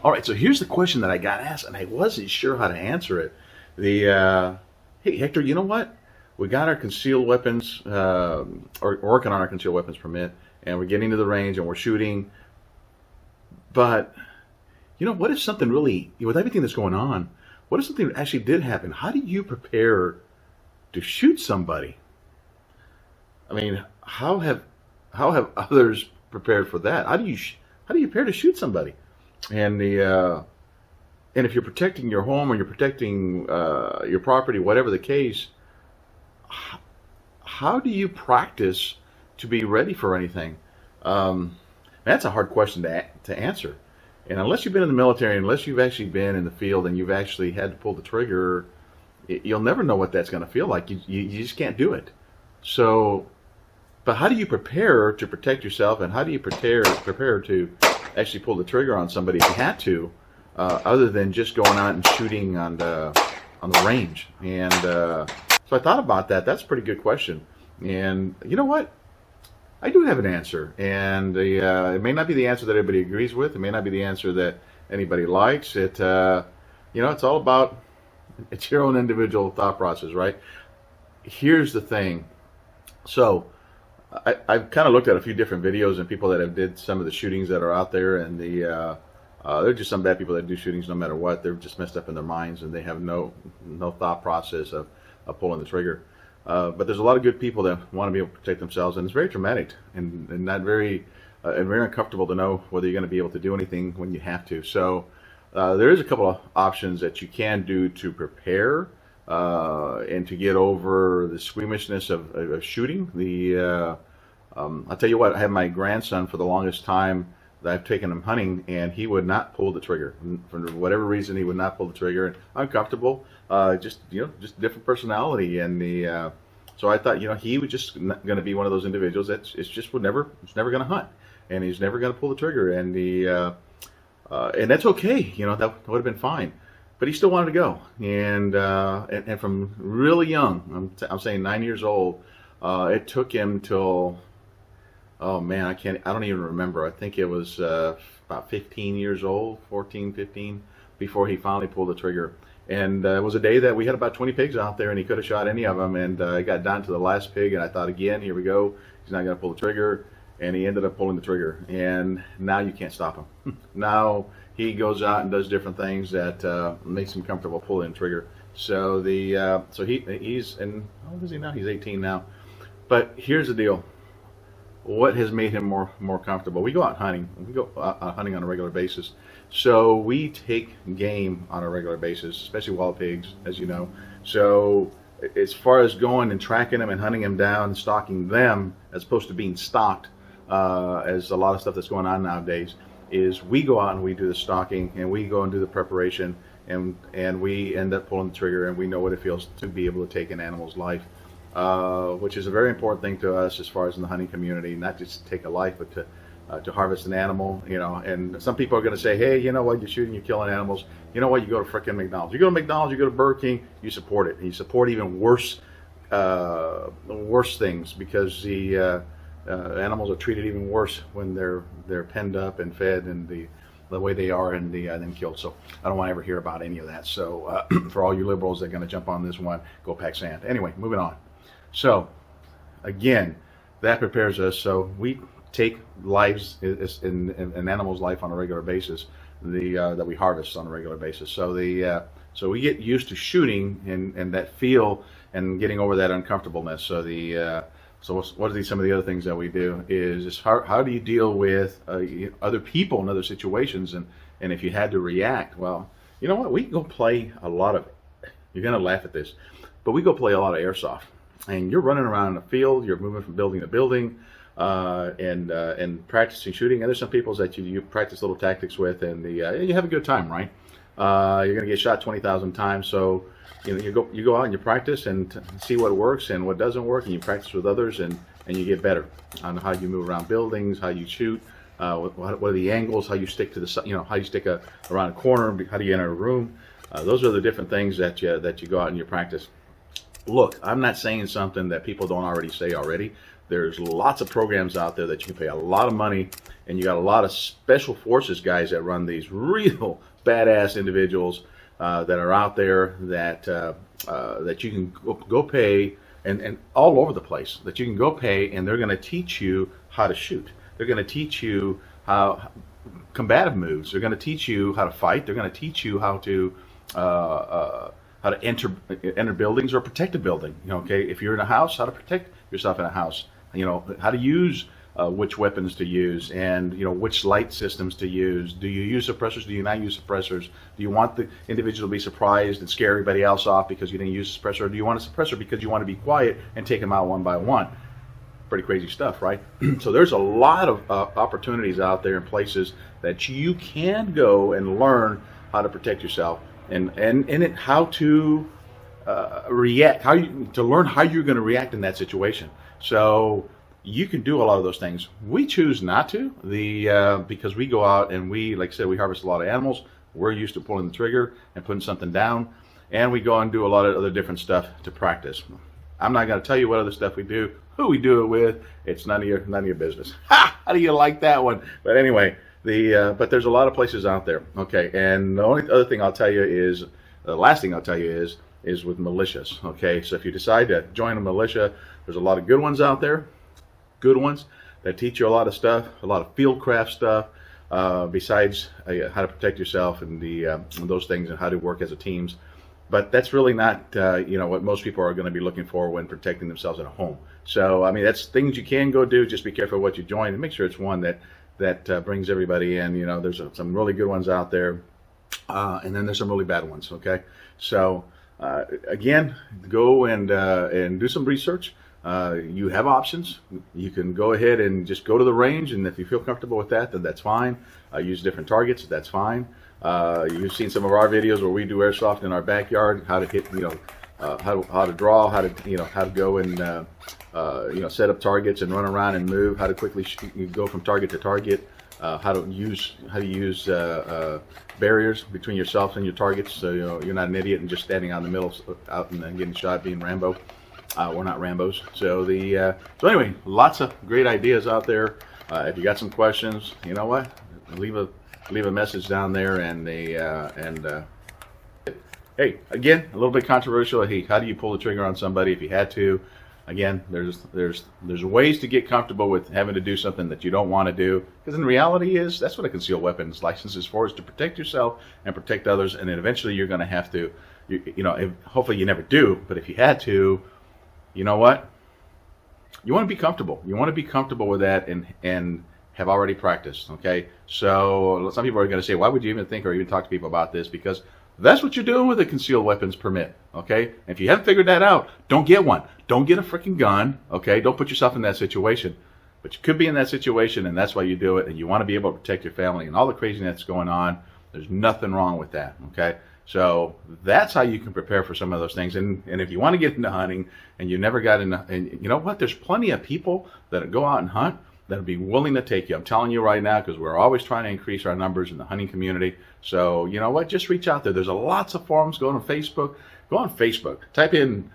All right, so here's the question that I got asked, and I wasn't sure how to answer it. Hey Hector, you know what? We got our concealed weapons, or working on our concealed weapons permit, and we're getting to the range and we're shooting. But what if something really, with everything that's going on, what if something actually did happen? How do you prepare to shoot somebody? I mean, how have others prepared for that? How do you prepare to shoot somebody? And and if you're protecting your home or you're protecting your property, whatever the case, how do you practice to be ready for anything? That's a hard question to answer. And unless you've been in the military, unless you've actually been in the field and you've actually had to pull the trigger, you'll never know what that's going to feel like. You just can't do it. So, but how do you prepare to protect yourself, and how do you prepare to actually pull the trigger on somebody if you had to, other than just going out and shooting on the range? And so I thought about that. That's a pretty good question. And you know what? I do have an answer, and it may not be the answer that everybody agrees with. It may not be the answer that anybody likes. It's all about, it's your own individual thought process, right? Here's the thing. So I've kind of looked at a few different videos and people that have did some of the shootings that are out there, and they're just some bad people that do shootings no matter what. They're just messed up in their minds, and they have no thought process of pulling the trigger. But there's a lot of good people that want to be able to protect themselves, and it's very traumatic and not very and very uncomfortable to know whether you're going to be able to do anything when you have to. So there is a couple of options that you can do to prepare and to get over the squeamishness of shooting. I'll tell you what, I had my grandson for the longest time that I've taken him hunting, and he would not pull the trigger. For whatever reason, he would not pull the trigger. And uncomfortable, just different personality. And so I thought, he was just going to be one of those individuals that it's never going to hunt, and he's never going to pull the trigger. And and that's okay. That would have been fine. But he still wanted to go. And from really young, I'm saying 9 years old, it took him till, oh man, I don't even remember. I think it was about 15 years old, 14, 15, before he finally pulled the trigger. And it was a day that we had about 20 pigs out there, and he could have shot any of them. And I got down to the last pig, and I thought, again, here we go. He's not going to pull the trigger. And he ended up pulling the trigger. And now you can't stop him. Now he goes out and does different things that makes him comfortable pulling the trigger. So he's, and how old is he now? He's 18 now. But here's the deal. What has made him more comfortable? We go out hunting. We go out hunting on a regular basis. So we take game on a regular basis, especially wild pigs, as you know. So as far as going and tracking them and hunting them down and stalking them, as opposed to being stalked, as a lot of stuff that's going on nowadays, is we go out and we do the stalking, and we go and do the preparation, and we end up pulling the trigger, and we know what it feels to be able to take an animal's life. Which is a very important thing to us as far as in the hunting community, not just to take a life, but to harvest an animal. And some people are going to say, hey, you know what, you're shooting, you're killing animals. You know what, you go to frickin' McDonald's. You go to McDonald's, you go to Burger King, you support it. And you support even worse things, because the animals are treated even worse when they're penned up and fed and the way they are, and then killed. So I don't want to ever hear about any of that. So for all you liberals that are going to jump on this one, go pack sand. Anyway, moving on. So, again, that prepares us. So we take lives in an animal's life on a regular basis, that we harvest on a regular basis. So so we get used to shooting and that feel and getting over that uncomfortableness. So what are some of the other things that we do is how do you deal with other people in other situations, and if you had to react? Well, you know what? We go play a lot of. You're gonna laugh at this, but we go play a lot of airsoft. And you're running around in the field, you're moving from building to building, and practicing shooting. And there's some people that you practice little tactics with, and you have a good time, right? You're going to get shot 20,000 times, so you go out and you practice and see what works and what doesn't work, and you practice with others, and you get better on how you move around buildings, how you shoot, what are the angles, how you stick to the how you stick around a corner, how do you enter a room. Those are the different things that you go out and you practice. Look, I'm not saying something that people don't already say already. There's lots of programs out there that you can pay a lot of money, and you got a lot of special forces guys that run these real badass individuals that are out there that you can go pay, and all over the place, that you can go pay, and they're going to teach you how to shoot. They're going to teach you how combative moves. They're going to teach you how to fight. They're going to teach you how to enter buildings or protect a building. Okay, if you're in a house, how to protect yourself in a house. How to use which weapons to use, and which light systems to use. Do you use suppressors? Do you not use suppressors? Do you want the individual to be surprised and scare everybody else off because you didn't use a suppressor? Or do you want a suppressor because you want to be quiet and take them out one by one? Pretty crazy stuff, right? So there's a lot of opportunities out there in places that you can go and learn how to protect yourself, and how to react, to learn how you're going to react in that situation. So you can do a lot of those things. We choose not to, because we go out and like I said, we harvest a lot of animals. We're used to pulling the trigger and putting something down, and we go and do a lot of other different stuff to practice. I'm not going to tell you what other stuff we do, who we do it with. It's none of your business. Ha! How do you like that one? But anyway, but there's a lot of places out there. Okay, and the only other thing I'll tell you is, the last thing I'll tell you is with militias. Okay, so if you decide to join a militia, there's a lot of good ones out there. Good ones that teach you a lot of stuff, a lot of field craft stuff, besides how to protect yourself and those things, and how to work as a teams. But that's really not what most people are going to be looking for when protecting themselves at home. So I mean, that's things you can go do. Just be careful what you join, and make sure it's one that brings everybody in. There's some really good ones out there, and then there's some really bad ones. Okay, so again, go and do some research. You have options. You can go ahead and just go to the range, and if you feel comfortable with that, then that's fine. Use different targets, that's fine. You've seen some of our videos where we do airsoft in our backyard, how to hit, how to draw, how to go and set up targets and run around and move, how to quickly go from target to target, how to use barriers between yourself and your targets, so you're not an idiot and just standing out in the middle, out and getting shot, being Rambo. We're not Rambos. So so anyway, lots of great ideas out there. If you got some questions, you know what? Leave a message down there, and hey, again, a little bit controversial. Hey, how do you pull the trigger on somebody if you had to? Again, there's ways to get comfortable with having to do something that you don't want to do, because in reality that's what a concealed weapons license is for, is to protect yourself and protect others. And then eventually you're going to have to, hopefully you never do, but if you had to, you know what? You want to be comfortable. You want to be comfortable with that and have already practiced, okay? So some people are going to say, why would you even think or even talk to people about this? Because that's what you're doing with a concealed weapons permit, okay? And if you haven't figured that out, don't get one. Don't get a freaking gun, okay? Don't put yourself in that situation. But you could be in that situation, and that's why you do it, and you want to be able to protect your family and all the craziness that's going on. There's nothing wrong with that, okay? So that's how you can prepare for some of those things. And if you want to get into hunting and you never got into, and you know what, there's plenty of people that go out and hunt that'll be willing to take you. I'm telling you right now, because we're always trying to increase our numbers in the hunting community. So you know what, just reach out there. There's lots of forums. Go on Facebook. Go on Facebook. Type in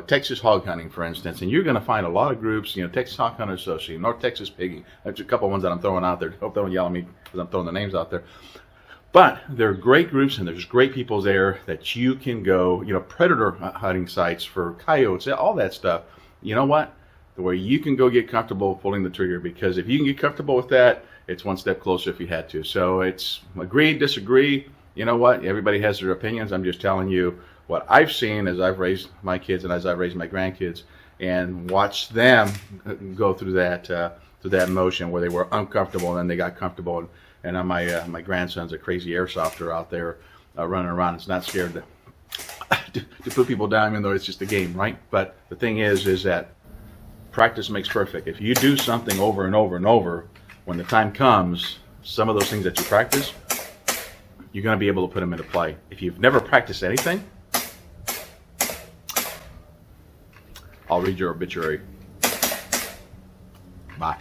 Texas hog hunting, for instance, and you're going to find a lot of groups. Texas Hog Hunter Association, North Texas Pigging. There's a couple of ones that I'm throwing out there. Hope they don't yell at me because I'm throwing the names out there. But there are great groups, and there's great people there that you can go, predator hunting sites for coyotes, all that stuff. You know what? Where you can go get comfortable pulling the trigger, because if you can get comfortable with that, it's one step closer if you had to. So it's agree, disagree. You know what? Everybody has their opinions. I'm just telling you what I've seen as I've raised my kids and as I've raised my grandkids, and watched them go through that motion where they were uncomfortable and then they got comfortable. And now my grandson's a crazy airsofter out there running around. It's not scared to put people down, even though it's just a game, right? But the thing is that practice makes perfect. If you do something over and over and over, when the time comes, some of those things that you practice, you're going to be able to put them into play. If you've never practiced anything, I'll read your obituary. Bye.